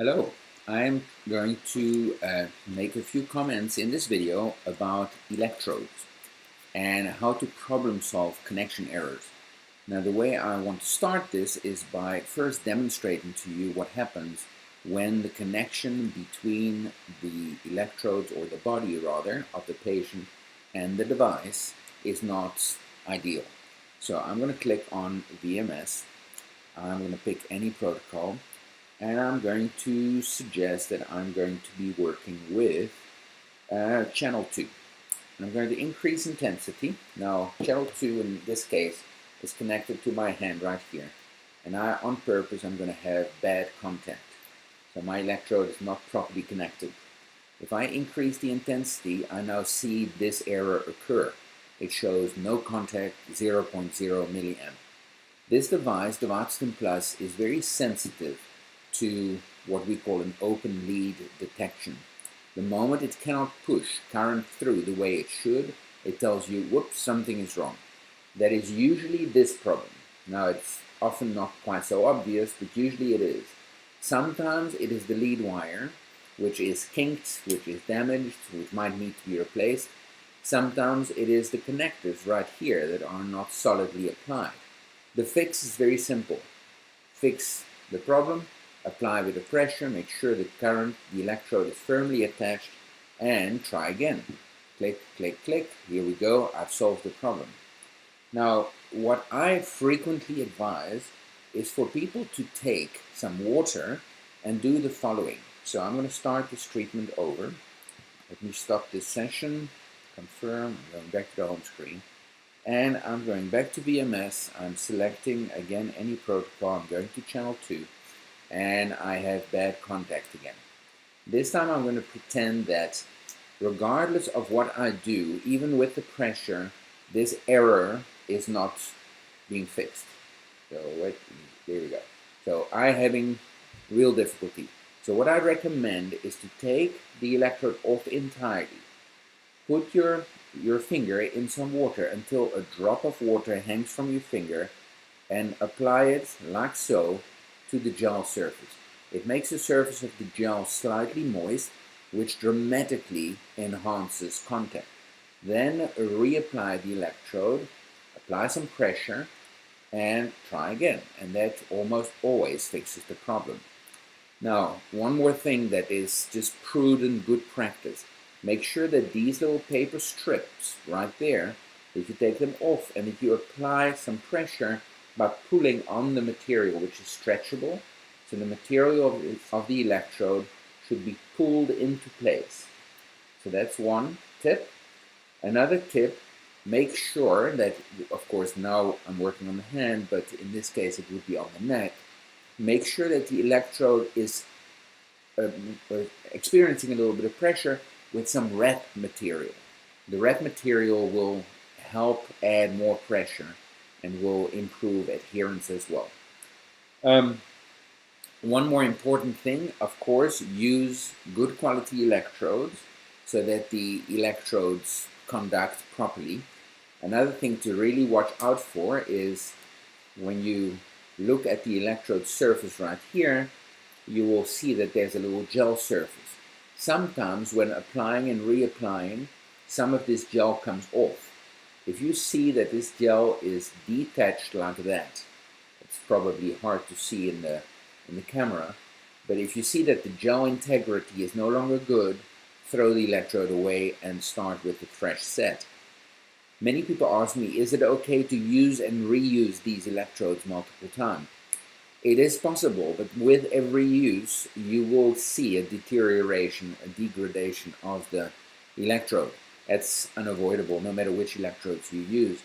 Hello, I'm going to make a few comments in this video about electrodes and how to problem solve connection errors. Now the way I want to start this is by first demonstrating to you what happens when the connection between the electrodes, or the body rather, of the patient and the device is not ideal. So I'm going to click on VMS. I'm going to pick any protocol. And I'm going to suggest that I'm going to be working with channel 2. And I'm going to increase intensity. Now, channel 2 in this case is connected to my hand right here. And on purpose, I'm going to have bad contact. So my electrode is not properly connected. If I increase the intensity, I now see this error occur. It shows no contact, 0.0 milliamp. This device, the VitalStim Plus, is very sensitive to what we call an open lead detection. The moment it cannot push current through the way it should, it tells you, whoops, something is wrong. That is usually this problem. Now, it's often not quite so obvious, but usually it is. Sometimes it is the lead wire, which is kinked, which is damaged, which might need to be replaced. Sometimes it is the connectors right here that are not solidly applied. The fix is very simple. Fix the problem, apply with the pressure, make sure the electrode is firmly attached, and try again. Click, click, click. Here we go. I've solved the problem. Now, what I frequently advise is for people to take some water and do the following. So I'm going to start this treatment over. Let me stop this session. Confirm. I'm going back to the home screen. And I'm going back to VMS. I'm selecting, again, any protocol. I'm going to channel 2. And I have bad contact again. This time I'm going to pretend that regardless of what I do, even with the pressure, this error is not being fixed. So there we go. So I'm having real difficulty. So what I recommend is to take the electrode off entirely. Put your finger in some water until a drop of water hangs from your finger, and apply it like so to the gel surface. It makes the surface of the gel slightly moist, which dramatically enhances contact. Then reapply the electrode, apply some pressure, and try again. And that almost always fixes the problem. Now, one more thing that is just prudent good practice. Make sure that these little paper strips right there, if you take them off and if you apply some pressure by pulling on the material, which is stretchable. So the material of the electrode should be pulled into place. So that's one tip. Another tip, make sure that, of course now I'm working on the hand, but in this case it would be on the neck. Make sure that the electrode is experiencing a little bit of pressure with some red material. The red material will help add more pressure and will improve adherence as well. One more important thing, of course, use good quality electrodes so that the electrodes conduct properly. Another thing to really watch out for is when you look at the electrode surface right here, you will see that there's a little gel surface. Sometimes when applying and reapplying, some of this gel comes off. If you see that this gel is detached like that, it's probably hard to see in the camera, but if you see that the gel integrity is no longer good, throw the electrode away and start with a fresh set. Many people ask me, is it okay to use and reuse these electrodes multiple times? It is possible, but with every use, you will see a deterioration, a degradation of the electrode. That's unavoidable, no matter which electrodes you use.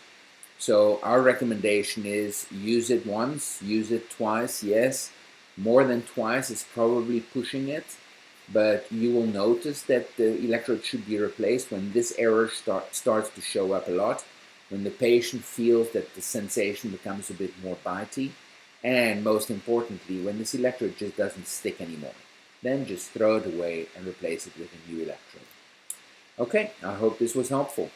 So our recommendation is use it once, use it twice, yes. More than twice is probably pushing it, but you will notice that the electrode should be replaced when this error starts to show up a lot, when the patient feels that the sensation becomes a bit more bitey, and most importantly, when this electrode just doesn't stick anymore. Then just throw it away and replace it with a new electrode. Okay, I hope this was helpful.